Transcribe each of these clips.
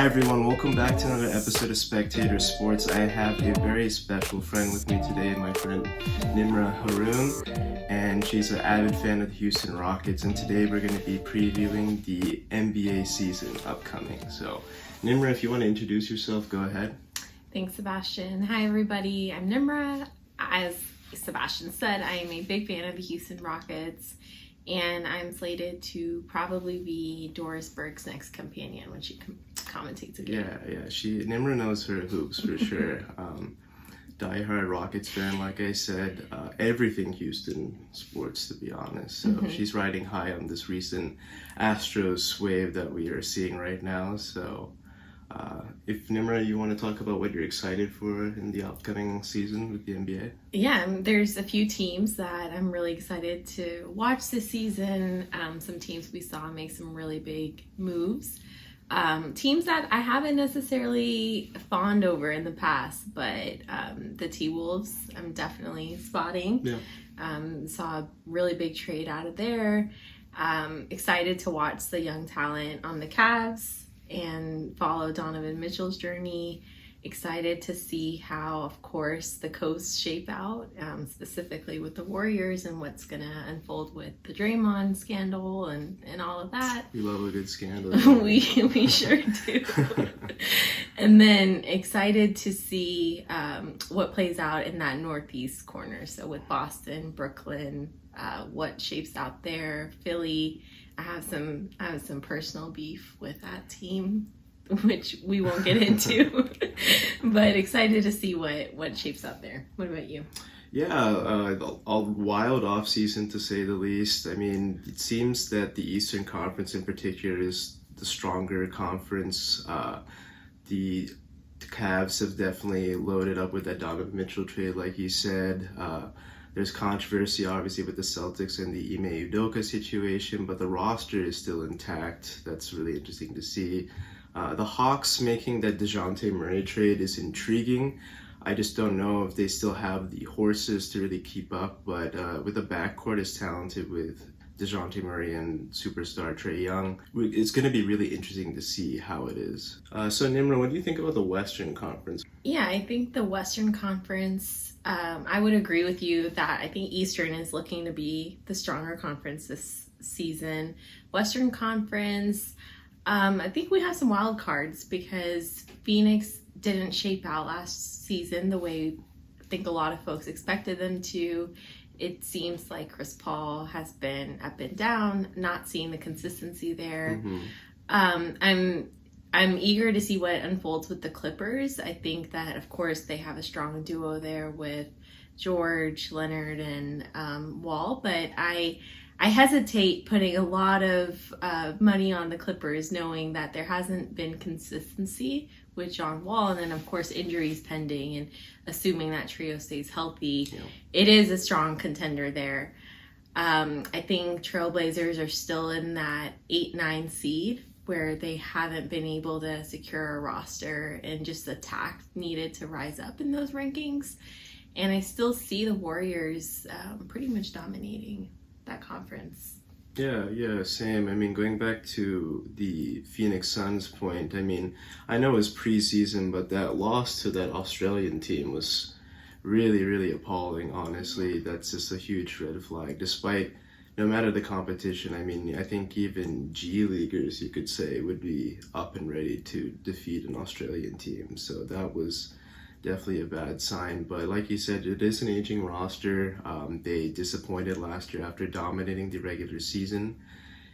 everyone, welcome back to another episode of Spectator Sports. I have a very special friend with me today, my friend Nimra Haroon, and she's an avid fan of the Houston Rockets, and today we're going to be previewing the NBA season upcoming. So, Nimra, if you want to introduce yourself, go ahead. Thanks, Sebastian. Hi, everybody. I'm Nimra. As Sebastian said, I am a big fan of the Houston Rockets, and I'm slated to probably be Doris Burke's next companion when she commentates again. Nimra knows her hoops for sure. Die-hard Rockets fan, like I said, everything Houston sports, to be honest. So she's riding high on this recent Astros wave that we are seeing right now. So if Nimra, you want to talk about what you're excited for in the upcoming season with the NBA? Yeah, there's a few teams that I'm really excited to watch this season. Some teams we saw make some really big moves. Teams that I haven't necessarily fawned over in the past, but the T-Wolves I'm definitely spotting. Yeah. Saw a really big trade out of there. Excited to watch the young talent on the Cavs and follow Donovan Mitchell's journey. Excited to see how, of course, the coasts shape out, specifically with the Warriors and what's going to unfold with the Draymond scandal and all of that. We love a good scandal. we sure do. And then excited to see what plays out in that Northeast corner. So with Boston, Brooklyn, what shapes out there, Philly. I have some personal beef with that team, which we won't get into, but excited to see what shapes up there. What about you? Yeah, a wild off season to say the least. I mean, it seems that the Eastern Conference in particular is the stronger conference. The Cavs have definitely loaded up with that Donovan Mitchell trade, like you said. There's controversy, obviously, with the Celtics and the Ime Udoka situation, but the roster is still intact. That's really interesting to see. The Hawks making that DeJounte Murray trade is intriguing. I just don't know if they still have the horses to really keep up, but with the backcourt as talented with DeJounte Murray and superstar Trae Young, it's going to be really interesting to see how it is. So, Nimra, what do you think about the Western Conference? Yeah, I think the Western Conference, I would agree with you that I think Eastern is looking to be the stronger conference this season. Western Conference, I think we have some wild cards because Phoenix didn't shape out last season the way I think a lot of folks expected them to. It seems like Chris Paul has been up and down, not seeing the consistency there. I'm eager to see what unfolds with the Clippers. I think that, of course, they have a strong duo there with George, Leonard, and Wall, but I hesitate putting a lot of money on the Clippers, knowing that there hasn't been consistency with John Wall, and then of course injuries pending, and assuming that trio stays healthy, It is a strong contender there. I think Trailblazers are still in that 8-9 seed where they haven't been able to secure a roster and just the tact needed to rise up in those rankings. And I still see the Warriors pretty much dominating that conference. Yeah, same. I mean, going back to the Phoenix Suns point, I mean, I know it was preseason, but that loss to that Australian team was really, really appalling, honestly. That's just a huge red flag, despite no matter the competition. I mean, I think even G Leaguers, you could say, would be up and ready to defeat an Australian team. So that was definitely a bad sign, but like you said, it is an aging roster. They disappointed last year after dominating the regular season,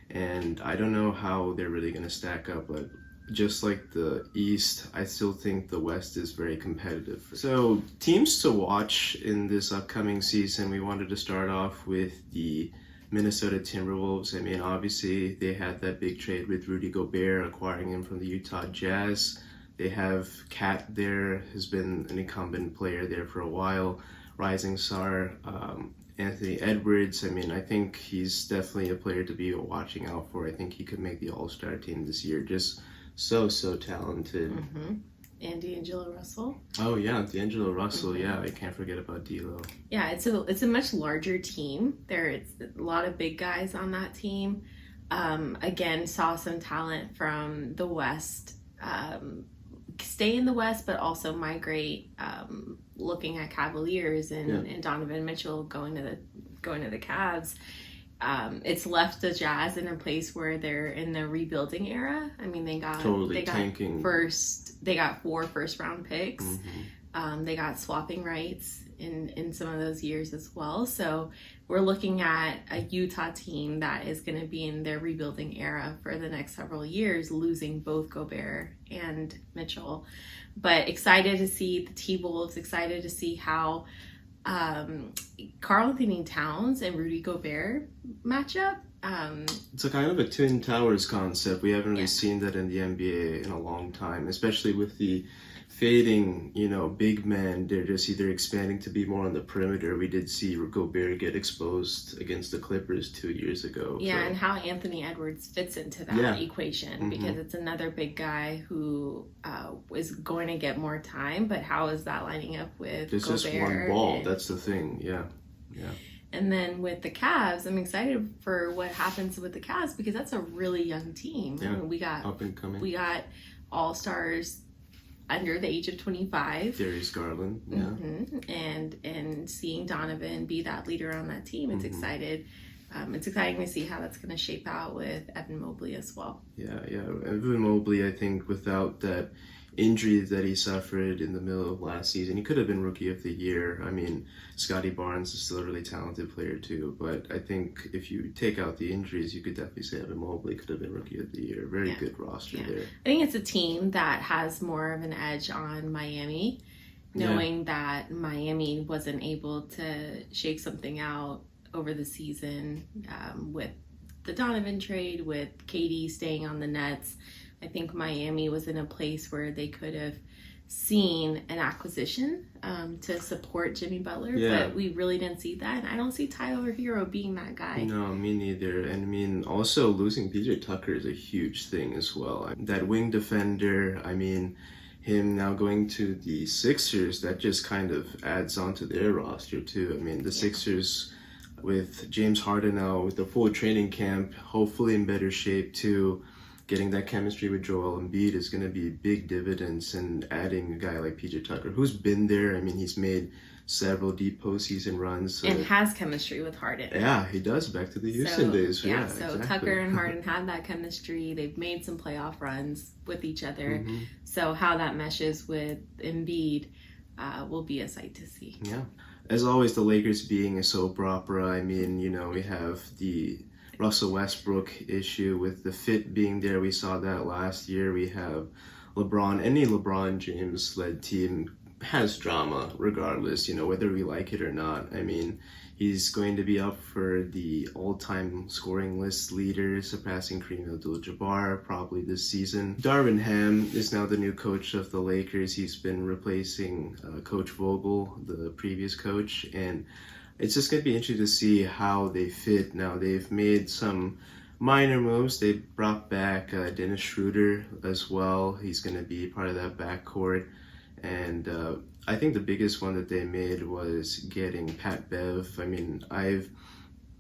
and I don't know how they're really going to stack up, but just like the East, I still think the West is very competitive. So teams to watch in this upcoming season, we wanted to start off with the Minnesota Timberwolves. I mean, obviously they had that big trade with Rudy Gobert, acquiring him from the Utah Jazz. They have Cat there, who's been an incumbent player there for a while. Rising star, Anthony Edwards. I mean, I think he's definitely a player to be watching out for. I think he could make the All-Star team this year. Just so talented. And D'Angelo Russell. Oh yeah, D'Angelo Russell. Yeah, I can't forget about D'Lo. Yeah, it's a much larger team. It's a lot of big guys on that team. Again, saw some talent from the West. stay in the West, but also migrate. Looking at Cavaliers and Donovan Mitchell going to the Cavs. It's left the Jazz in a place where they're in the rebuilding era. I mean, they got tanking. They got 4 first-round picks. Mm-hmm. They got swapping rights in some of those years as well. So we're looking at a Utah team that is going to be in their rebuilding era for the next several years, losing both Gobert and Mitchell. But excited to see the T-Wolves, excited to see how Karl Anthony Towns and Rudy Gobert match up. It's a kind of a Twin Towers concept. We haven't really seen that in the NBA in a long time, especially with the fading, big men. They're just either expanding to be more on the perimeter. We did see Gobert get exposed against the Clippers 2 years ago. Yeah, and how Anthony Edwards fits into that equation, because it's another big guy who is going to get more time, but how is that lining up with There's Gobert? just one ball. That's the thing. Yeah. And then with the Cavs, I'm excited for what happens with the Cavs, because that's a really young team. Yeah, I mean, we got up and coming. We got all-stars under the age of 25. Darius Garland, and seeing Donovan be that leader on that team, it's exciting to see how that's going to shape out with Evan Mobley as well. Yeah. Evan Mobley, I think, without that injury that he suffered in the middle of last season, he could have been Rookie of the Year. I mean, Scotty Barnes is still a really talented player too, but I think if you take out the injuries, you could definitely say Evan Mobley could have been Rookie of the Year. Very good roster there. I think it's a team that has more of an edge on Miami, knowing that Miami wasn't able to shake something out over the season with the Donovan trade, with KD staying on the Nets. I think Miami was in a place where they could have seen an acquisition to support Jimmy Butler, but we really didn't see that. And I don't see Tyler Hero being that guy. No, me neither. And I mean, also losing PJ Tucker is a huge thing as well. That wing defender, I mean, him now going to the Sixers, that just kind of adds on to their roster too. I mean, the Sixers with James Harden now with the full training camp, hopefully in better shape too. Getting that chemistry with Joel Embiid is going to be big dividends, and adding a guy like PJ Tucker, who's been there. I mean, he's made several deep postseason runs. And has chemistry with Harden. Yeah, he does, back to the Houston days. So exactly. Tucker and Harden had that chemistry. They've made some playoff runs with each other. So how that meshes with Embiid will be a sight to see. Yeah. As always, the Lakers being a soap opera. I mean, we have the Russell Westbrook issue with the fit being there. We saw that last year. We have LeBron. Any LeBron James-led team has drama regardless, whether we like it or not. I mean, he's going to be up for the all-time scoring list leader, surpassing Kareem Abdul-Jabbar probably this season. Darvin Ham is now the new coach of the Lakers. He's been replacing Coach Vogel, the previous coach, and it's just going to be interesting to see how they fit. Now, they've made some minor moves. They brought back Dennis Schroeder as well. He's going to be part of that backcourt. And I think the biggest one that they made was getting Pat Bev. I mean, I've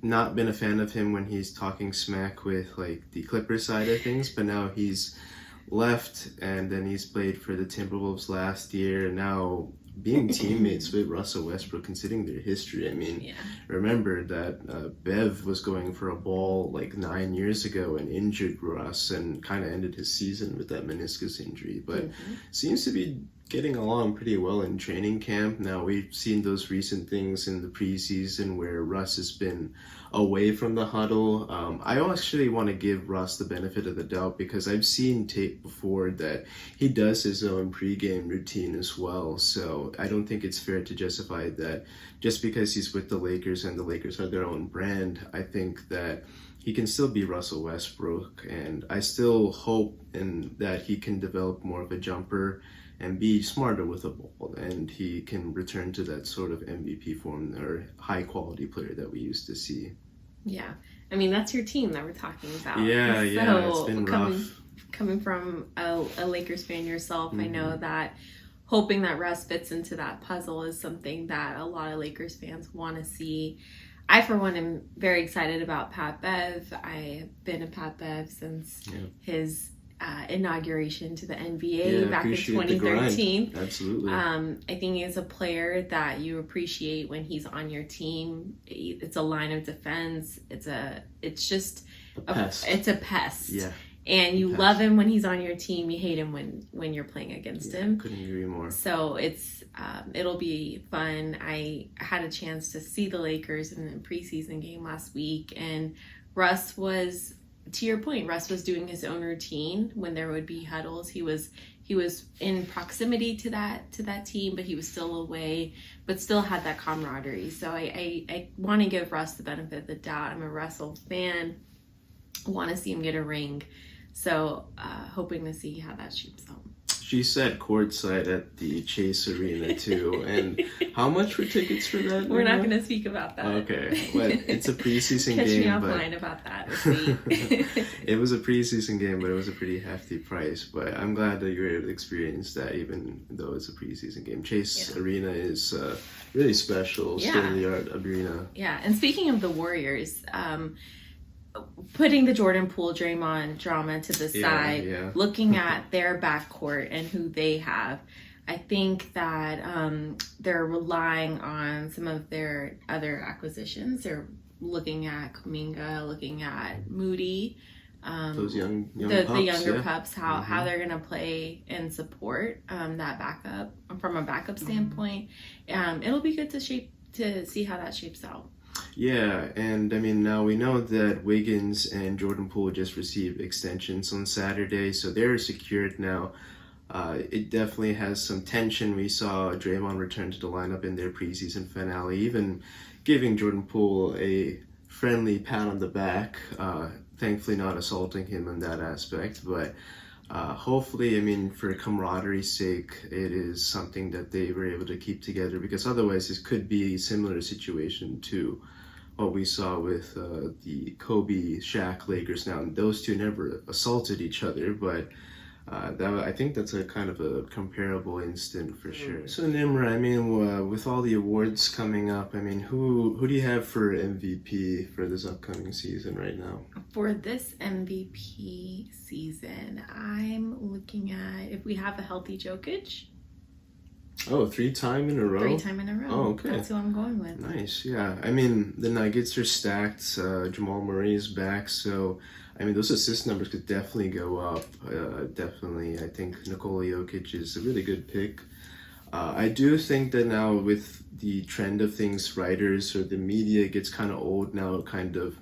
not been a fan of him when he's talking smack with like the Clippers side of things, but now he's left, and then he's played for the Timberwolves last year. Now being teammates with Russell Westbrook, considering their history, I mean, remember that Bev was going for a ball like 9 years ago and injured Russ and kind of ended his season with that meniscus injury, but seems to be getting along pretty well in training camp. Now, we've seen those recent things in the preseason where Russ has been away from the huddle. I actually want to give Russ the benefit of the doubt, because I've seen tape before that he does his own pregame routine as well. So I don't think it's fair to justify that just because he's with the Lakers and the Lakers are their own brand. I think that he can still be Russell Westbrook, and I still hope that he can develop more of a jumper and be smarter with the ball, and he can return to that sort of MVP form or high quality player that we used to see. Yeah, I mean, that's your team that we're talking about. Yeah, it's been rough. Coming from a Lakers fan yourself, I know that hoping that Russ fits into that puzzle is something that a lot of Lakers fans want to see. I, for one, am very excited about Pat Bev. I have been a Pat Bev since his inauguration to the NBA back in appreciate the grind. 2013. Absolutely. I think he's a player that you appreciate when he's on your team. It's a line of defense. It's just a pest. It's a pest. Yeah. And you love him when he's on your team. You hate him when you're playing against him. Couldn't agree more. So it'll be fun. I had a chance to see the Lakers in the preseason game last week, and Russ was, to your point, Russ was doing his own routine when there would be huddles. He was in proximity to that team, but he was still away, but still had that camaraderie. So I want to give Russ the benefit of the doubt. I'm a Russell fan. I want to see him get a ring. So hoping to see how that shapes out. She sat courtside at the Chase Arena too. And how much were tickets for that? We're not going to speak about that. Okay, but it's a preseason Catch game. Catch me offline about that. It was a preseason game, but it was a pretty hefty price. But I'm glad that you were able to experience that, even though it's a preseason game. Chase Arena is really special, state-of-the-art arena. Yeah, and speaking of the Warriors, putting the Jordan Poole Draymond drama to the side, looking at their backcourt and who they have, I think that they're relying on some of their other acquisitions. They're looking at Kuminga, looking at Moody, those young the pups, younger pups, how they're going to play and support that backup from a backup standpoint. It'll be good to see how that shapes out. Yeah, and I mean, now we know that Wiggins and Jordan Poole just received extensions on Saturday, so they're secured now. It definitely has some tension. We saw Draymond return to the lineup in their preseason finale, even giving Jordan Poole a friendly pat on the back, thankfully not assaulting him in that aspect, but hopefully, I mean, for camaraderie's sake, it is something that they were able to keep together, because otherwise this could be a similar situation to what we saw with the Kobe Shaq Lakers. Now, those two never assaulted each other, but I think that's a kind of a comparable instant for sure. So Nimra, I mean, with all the awards coming up, I mean, who do you have for MVP for this upcoming season right now? For this MVP season, I'm looking at, if we have a healthy Jokic. Oh, 3-time in a row? 3-time in a row. Oh, okay. That's who I'm going with. Nice, yeah. I mean, the Nuggets are stacked. Jamal Murray is back, so I mean, those assist numbers could definitely go up. Definitely, I think Nikola Jokic is a really good pick. I do think that now with the trend of things, writers or the media gets kind of old now, kind of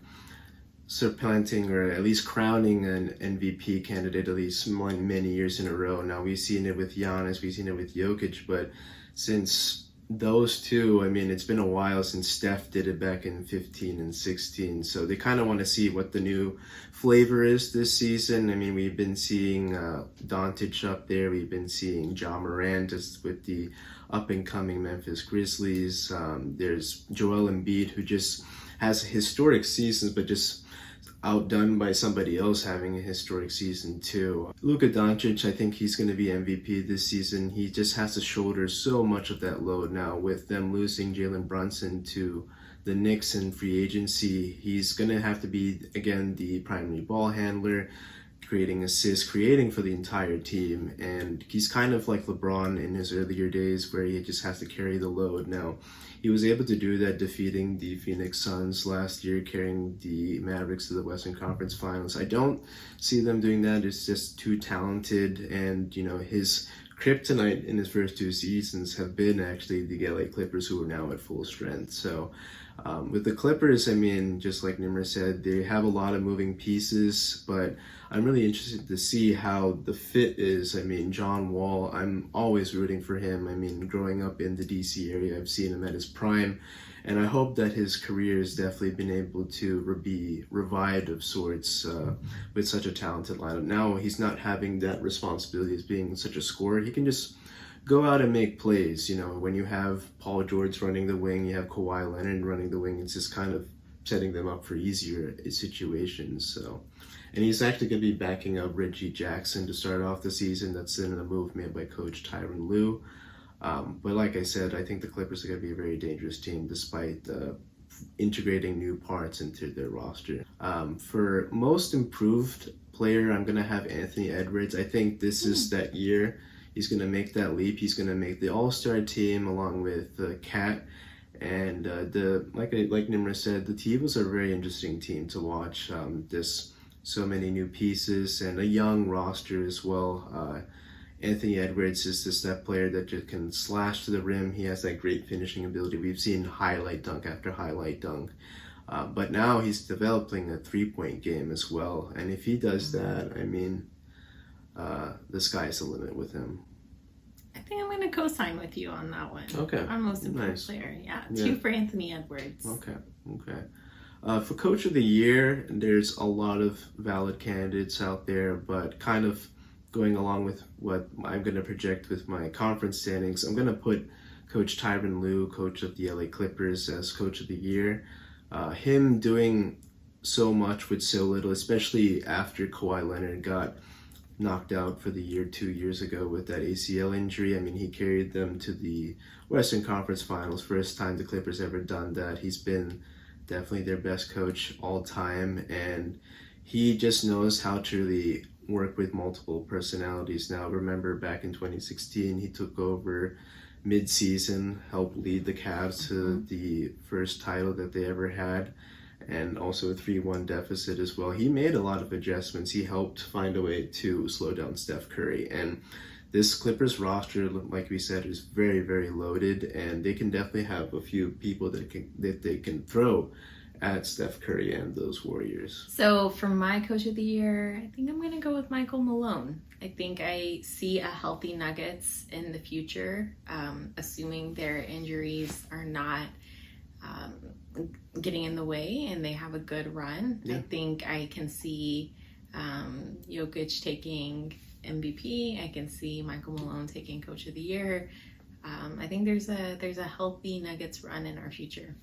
supplanting or at least crowning an MVP candidate at least many years in a row. Now we've seen it with Giannis, we've seen it with Jokic, but since those two, I mean, it's been a while since Steph did it back in 15 and 16, so they kind of want to see what the new flavor is this season. I mean, we've been seeing Doncic up there, we've been seeing Ja Morant just with the up-and-coming Memphis Grizzlies. There's Joel Embiid, who just has historic seasons, but just outdone by somebody else having a historic season too. Luka Doncic, I think he's going to be MVP this season. He just has to shoulder so much of that load now with them losing Jalen Brunson to the Knicks in free agency. He's going to have to be, again, the primary ball handler, creating assists, creating for the entire team. And he's kind of like LeBron in his earlier days where he just has to carry the load. Now, he was able to do that defeating the Phoenix Suns last year, carrying the Mavericks to the Western Conference Finals. I don't see them doing that. It's just too talented. And, you know, his kryptonite in his first two seasons have been actually the LA Clippers, who are now at full strength. So with the Clippers, I mean, just like Nimra said, they have a lot of moving pieces, but I'm really interested to see how the fit is. I mean, John Wall, I'm always rooting for him. I mean, growing up in the DC area, I've seen him at his prime, and I hope that his career has definitely been able to be revived of sorts with such a talented lineup. Now he's not having that responsibility as being such a scorer. He can just go out and make plays. You know, when you have Paul George running the wing, you have Kawhi Leonard running the wing, it's just kind of setting them up for easier situations. So, and he's actually going to be backing up Reggie Jackson to start off the season. That's in a move made by Coach Tyronn Lue. But like I said, I think the Clippers are going to be a very dangerous team despite integrating new parts into their roster. For most improved player, I'm gonna have Anthony Edwards. I think this is that year. He's gonna make that leap. He's gonna make the All-Star team along with Kat. And like Nimra said, the team was a very interesting team to watch. There's so many new pieces and a young roster as well. Anthony Edwards is just that player that just can slash to the rim. He has that great finishing ability. We've seen highlight dunk after highlight dunk. But now he's developing a three-point game as well. And if he does that, I mean, the sky's the limit with him. I think I'm going to co-sign with you on that one. Okay. Our most improved player. Yeah, 2 for Anthony Edwards. Okay. For Coach of the Year, there's a lot of valid candidates out there, but kind of going along with what I'm going to project with my conference standings, I'm going to put Coach Tyronn Lue, coach of the LA Clippers, as Coach of the Year. Him doing so much with so little, especially after Kawhi Leonard got knocked out for the year 2 years ago with that ACL injury. I mean, he carried them to the Western Conference Finals, first time the Clippers ever done that. He's been definitely their best coach all time, and he just knows how to really work with multiple personalities. Now, remember back in 2016, he took over mid-season, helped lead the Cavs to the first title that they ever had, and also a 3-1 deficit as well. He made a lot of adjustments. He helped find a way to slow down Steph Curry. And this Clippers roster, like we said, is very, very loaded, and they can definitely have a few people that they can throw at Steph Curry and those Warriors. So for my Coach of the Year, I think I'm going to go with Michael Malone. I think I see a healthy Nuggets in the future, assuming their injuries are not getting in the way and they have a good run. Yeah. I think I can see Jokic taking MVP. I can see Michael Malone taking Coach of the Year. I think there's a healthy Nuggets run in our future.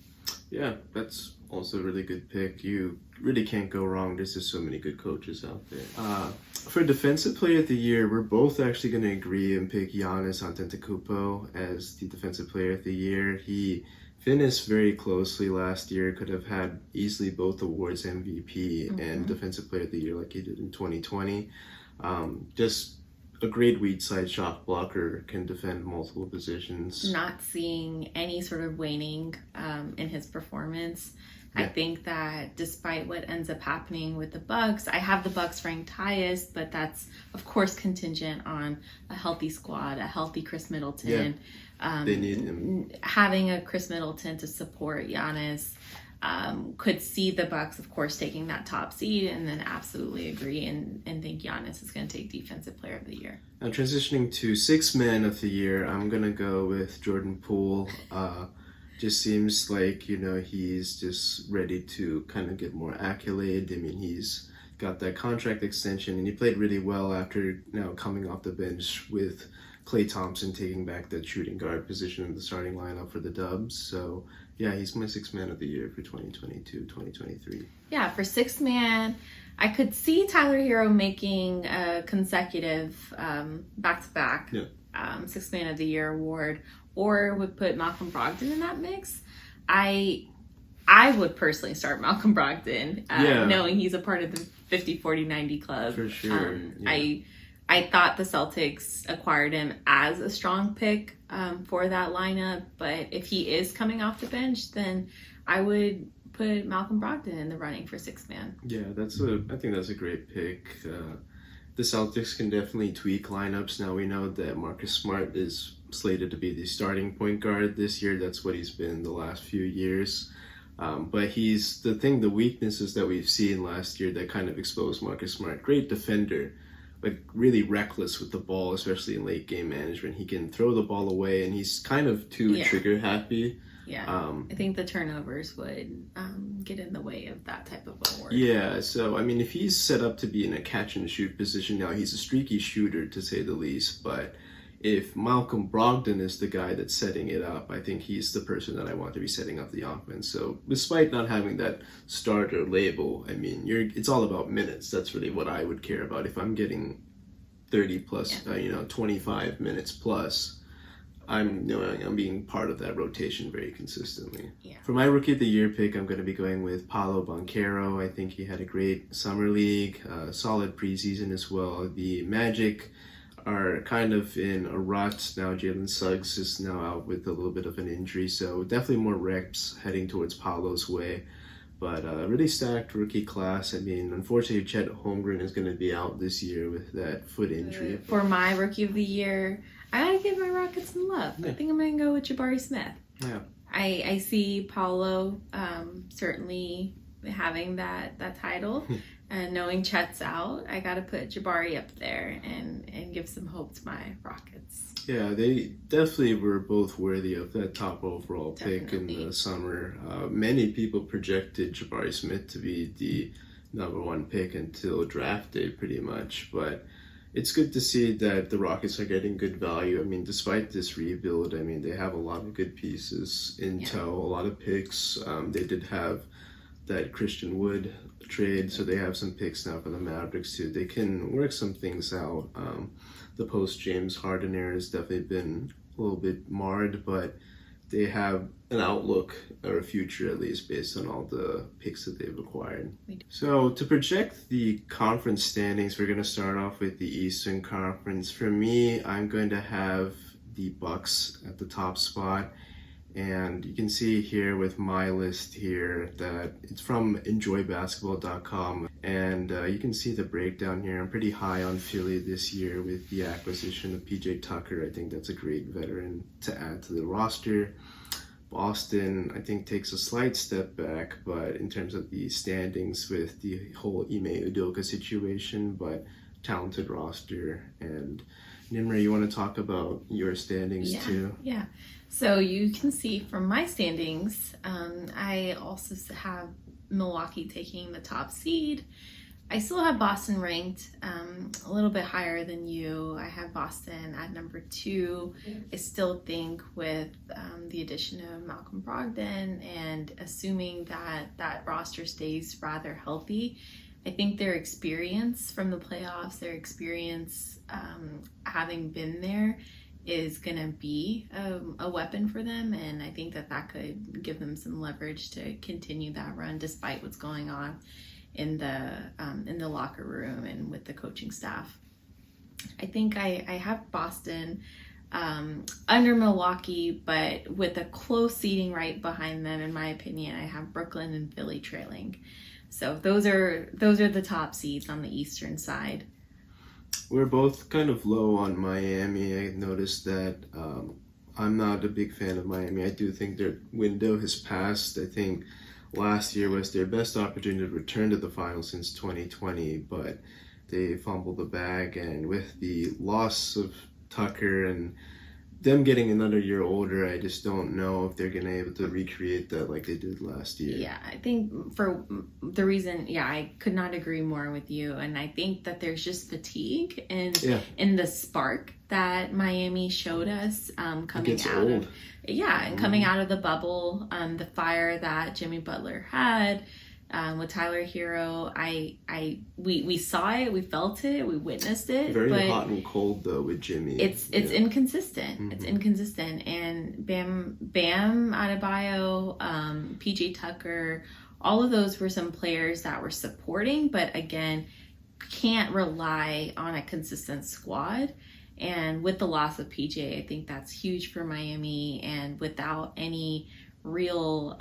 Yeah, that's also a really good pick. You really can't go wrong. There's just so many good coaches out there. For Defensive Player of the Year, we're both actually going to agree and pick Giannis Antetokounmpo as the Defensive Player of the Year. He finished very closely last year, could have had easily both awards, MVP and Defensive Player of the Year like he did in 2020. Just a great weak side shot blocker, can defend multiple positions. Not seeing any sort of waning in his performance. Yeah. I think that despite what ends up happening with the Bucks, I have the Bucks ranked highest, but that's of course contingent on a healthy squad, a healthy Chris Middleton. Yeah. They need him. Having a Chris Middleton to support Giannis. Could see the Bucks, of course, taking that top seed, and then absolutely agree and think Giannis is going to take Defensive Player of the Year. Now, transitioning to Sixth Man of the Year, I'm going to go with Jordan Poole. Just seems like, he's just ready to kind of get more accolade. I mean, he's got that contract extension, and he played really well after now coming off the bench with Klay Thompson taking back that shooting guard position in the starting lineup for the Dubs. So, yeah, he's my Sixth Man of the Year for 2022-2023. Yeah, for Sixth Man, I could see Tyler Hero making a consecutive back-to-back Sixth Man of the Year award, or would put Malcolm Brogdon in that mix. I would personally start Malcolm Brogdon, knowing he's a part of the 50-40-90 club. For sure. I thought the Celtics acquired him as a strong pick for that lineup, but if he is coming off the bench, then I would put Malcolm Brogdon in the running for Sixth Man. Yeah, I think that's a great pick. The Celtics can definitely tweak lineups. Now we know that Marcus Smart is slated to be the starting point guard this year. That's what he's been the last few years. But the weaknesses that we've seen last year that kind of exposed Marcus Smart. Great defender, but really reckless with the ball, especially in late game management. He can throw the ball away, and he's kind of too trigger happy. Yeah, I think the turnovers would get in the way of that type of award. Yeah, so I mean, if he's set up to be in a catch and shoot position now, he's a streaky shooter to say the least. But if Malcolm Brogdon is the guy that's setting it up, I think he's the person that I want to be setting up the offense. So despite not having that starter label, I mean, it's all about minutes. That's really what I would care about. If I'm getting 30 plus, 25 minutes plus, I'm knowing I'm being part of that rotation very consistently. Yeah. For my Rookie of the Year pick, I'm going to be going with Paolo Banchero. I think he had a great summer league, solid preseason as well. The Magic are kind of in a rut now. Jalen Suggs is now out with a little bit of an injury, so definitely more reps heading towards Paolo's way. But really stacked rookie class. I mean, unfortunately, Chet Holmgren is going to be out this year with that foot injury. For my Rookie of the Year, I gotta give my Rockets some love. Yeah. I think I'm gonna go with Jabari Smith. Yeah. I see Paolo certainly having that title, and knowing Chet's out, I gotta put Jabari up there and give some hope to my Rockets. Yeah, they definitely were both worthy of that top overall pick in Definitely. the summer. Many people projected Jabari Smith to be the number one pick until draft day, pretty much. But it's good to see that the Rockets are getting good value. I mean, despite this rebuild, I mean, they have a lot of good pieces in tow, a lot of picks. They did have that Christian Wood trade, so they have some picks now for the Mavericks too. They can work some things out. The post James Harden era has definitely been a little bit marred, but they have an outlook or a future at least based on all the picks that they've acquired. So to project the conference standings, we're going to start off with the Eastern Conference. For me, I'm going to have the Bucks at the top spot. And you can see here with my list here that it's from enjoybasketball.com. And you can see the breakdown here. I'm pretty high on Philly this year with the acquisition of PJ Tucker. I think that's a great veteran to add to the roster. Boston, I think, takes a slight step back, but in terms of the standings with the whole Ime Udoka situation, but talented roster. And Nimra, you want to talk about your standings too? Yeah. So you can see from my standings, I also have Milwaukee taking the top seed. I still have Boston ranked a little bit higher than you. I have Boston at number 2. I still think with the addition of Malcolm Brogdon and assuming that roster stays rather healthy, I think their experience from the playoffs, their experience having been there, is going to be a weapon for them, and I think that could give them some leverage to continue that run despite what's going on in the locker room and with the coaching staff. I think I have Boston under Milwaukee, but with a close seeding right behind them. In my opinion, I have Brooklyn and Philly trailing. So those are the top seeds on the Eastern side. We're both kind of low on Miami. I noticed that I'm not a big fan of Miami. I do think their window has passed. I think last year was their best opportunity to return to the finals since 2020, but they fumbled the bag. And with the loss of Tucker and them getting another year older, I just don't know if they're going to be able to recreate that like they did last year. Yeah, I think for the reason, I could not agree more with you. And I think that there's just fatigue in the spark that Miami showed us coming out of coming out of the bubble, the fire that Jimmy Butler had. With Tyler Hero, we saw it, we felt it, we witnessed it. Very hot and cold though with Jimmy. It's inconsistent. Mm-hmm. It's inconsistent. And Bam Adebayo, PJ Tucker, all of those were some players that were supporting, but again, can't rely on a consistent squad. And with the loss of PJ, I think that's huge for Miami. And without any real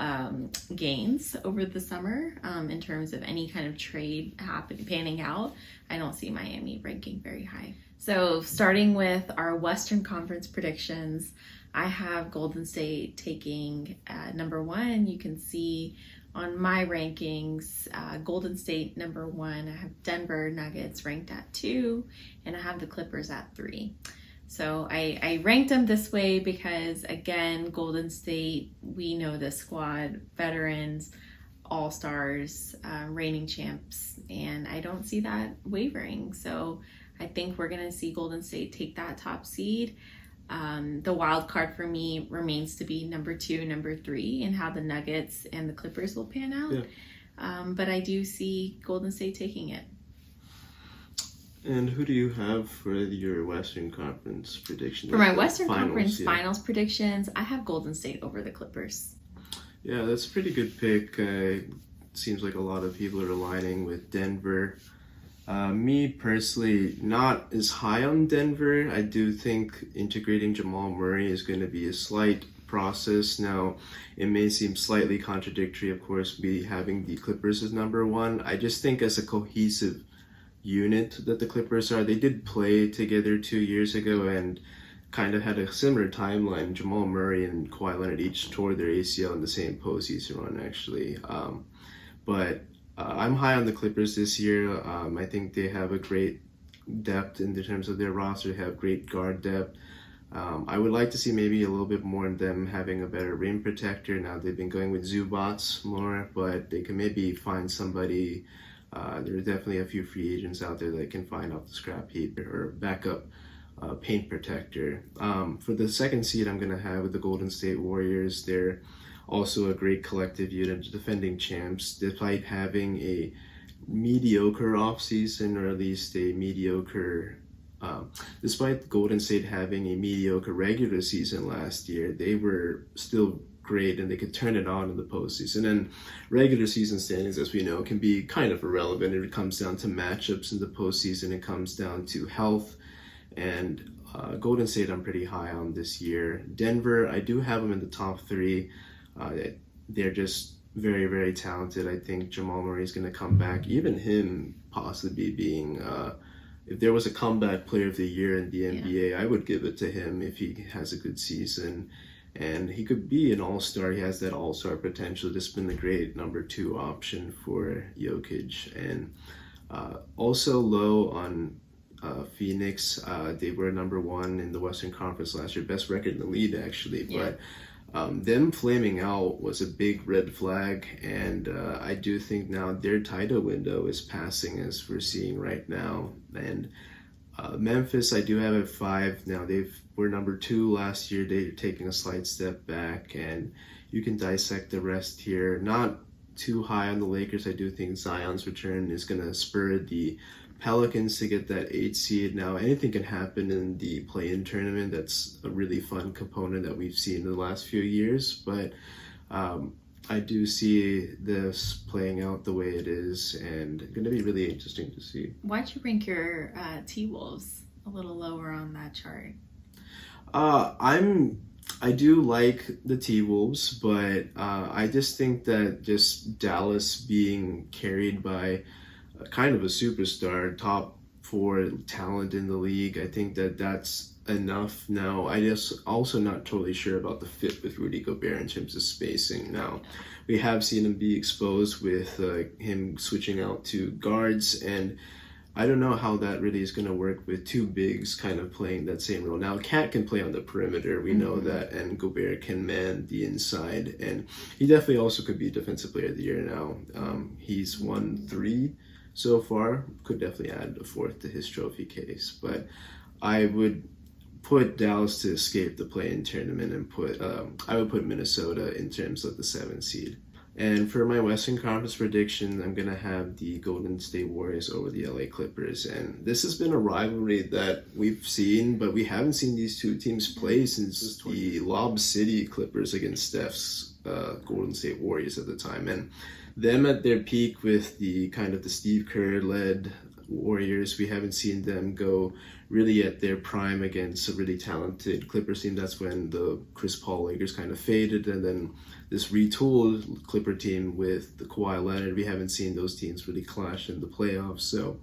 gains over the summer in terms of any kind of trade panning out, I don't see Miami ranking very high. So starting with our Western Conference predictions, I have Golden State taking number 1. You can see on my rankings, Golden State number 1. I have Denver Nuggets ranked at 2, and I have the Clippers at 3. So I ranked them this way because, again, Golden State, we know the squad, veterans, all-stars, reigning champs, and I don't see that wavering. So I think we're going to see Golden State take that top seed. The wild card for me remains to be number 2, number 3, and how the Nuggets and the Clippers will pan out. Yeah. But I do see Golden State taking it. And who do you have for your Western Conference prediction? For my Western Conference yeah. finals predictions, I have Golden State over the Clippers. Yeah, that's a pretty good pick. Seems like a lot of people are aligning with Denver. Me personally, not as high on Denver. I do think integrating Jamal Murray is going to be a slight process. Now, it may seem slightly contradictory, of course, me having the Clippers as number one. I just think as a cohesive unit that the Clippers are, they did play together 2 years ago and kind of had a similar timeline. Jamal Murray and Kawhi Leonard each tore their ACL in the same postseason run, actually. But I'm high on the Clippers this year. I think they have a great depth in terms of their roster. They have great guard depth. I would like to see maybe a little bit more in them having a better rim protector. Now they've been going with Zubats more, but they can maybe find somebody. There are definitely a few free agents out there that can find off the scrap heap or backup paint protector. For the second seed, I'm going to have the Golden State Warriors. They're also a great collective unit, defending champs, despite having a mediocre offseason, or at least a mediocre. Despite Golden State having a mediocre regular season last year, they were still great and they could turn it on in the postseason. And regular season standings, as we know, can be kind of irrelevant. It comes down to matchups in the postseason. It comes down to health. And Golden State, I'm pretty high on this year. Denver, I do have them in the top three. They're just very, very talented. I think Jamal Murray is going to come back. Even him possibly being, if there was a comeback player of the year in the NBA, I would give it to him if he has a good season. And he could be an all-star. He has that all-star potential. Just been a great number two option for Jokic. And also low on Phoenix. They were number one in the Western Conference last year. Best record in the league, actually. Yeah. But them flaming out was a big red flag. And I do think now their title window is passing, as we're seeing right now. And Memphis, I do have at 5. Now they were number 2 last year. They're taking a slight step back, and you can dissect the rest here. Not too high on the Lakers. I do think Zion's return is going to spur the Pelicans to get that 8 seed. Now anything can happen in the play-in tournament. That's a really fun component that we've seen in the last few years, but I do see this playing out the way it is, and going to be really interesting to see. Why'd you rank your T-Wolves a little lower on that chart? I do like the T-Wolves, but I just think that just Dallas being carried by kind of a superstar, top 4 talent in the league, I think that that's enough. Now, I just also not totally sure about the fit with Rudy Gobert in terms of spacing. Now, we have seen him be exposed with him switching out to guards, and I don't know how that really is going to work with 2 bigs kind of playing that same role. Now, Cat can play on the perimeter, we know that, and Gobert can man the inside, and he definitely also could be Defensive Player of the Year now. He's won 3 so far, could definitely add a 4th to his trophy case, but I would put Dallas to escape the play-in tournament and I would put Minnesota in terms of the 7th seed. And for my Western Conference prediction, I'm going to have the Golden State Warriors over the LA Clippers. And this has been a rivalry that we've seen, but we haven't seen these 2 teams play since the Lob City Clippers against Steph's Golden State Warriors at the time. And them at their peak with the kind of the Steve Kerr-led Warriors, we haven't seen them go really at their prime against a really talented Clippers team. That's when the Chris Paul Lakers kind of faded, and then this retooled Clipper team with the Kawhi Leonard. We haven't seen those teams really clash in the playoffs, so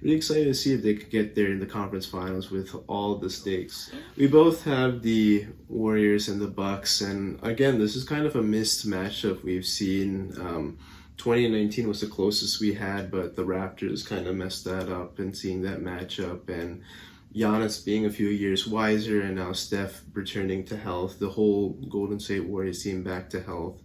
really excited to see if they could get there in the conference finals with all the stakes. We both have the Warriors and the Bucks, and again, this is kind of a missed matchup we've seen. 2019 was the closest we had, but the Raptors kind of messed that up, and seeing that matchup, and Giannis being a few years wiser, and now Steph returning to health, the whole Golden State Warriors team back to health.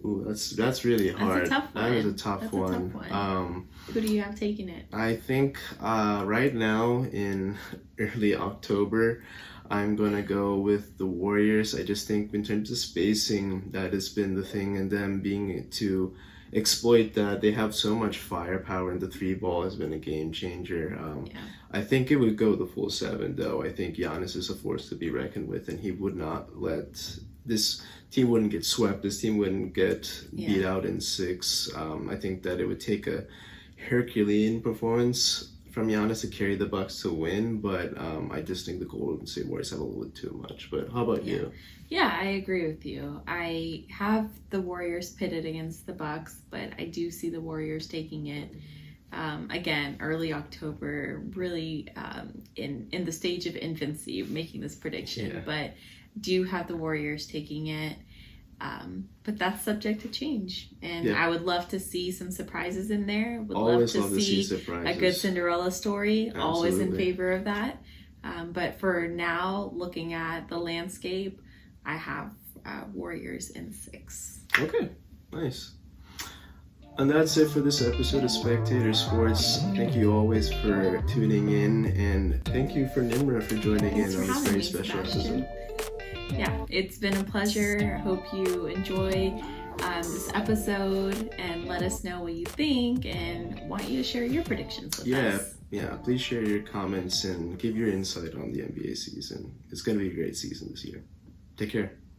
Ooh, that's really hard. That's a tough one. That is a tough one. Who do you have taking it? I think right now in early October, I'm going to go with the Warriors. I just think in terms of spacing, that has been the thing, and them being to exploit that. They have so much firepower, and the three ball has been a game changer. Yeah. I think it would go the full 7, though. I think Giannis is a force to be reckoned with, and he would not let this team wouldn't get swept. This team wouldn't get beat out in 6. I think that it would take a Herculean performance from Giannis to carry the Bucks to win, but I just think the Golden State Warriors have a little bit too much. But how about you? Yeah, I agree with you. I have the Warriors pitted against the Bucks, but I do see the Warriors taking it. Again, early October, really in the stage of infancy, making this prediction, but do have the Warriors taking it. But that's subject to change, and I would love to see some surprises in there. Would Always love to see surprises. A good Cinderella story. Absolutely. Always in favor of that. But for now, looking at the landscape, I have Warriors in 6. Okay, nice. And that's it for this episode of Spectator Sports. Thank you always for tuning in, and thank you for Nimra for joining in on this very special episode. Yeah, it's been a pleasure. I hope you enjoy this episode, and let us know what you think, and want you to share your predictions with us. Yeah, please share your comments and give your insight on the NBA season. It's going to be a great season this year. Take care.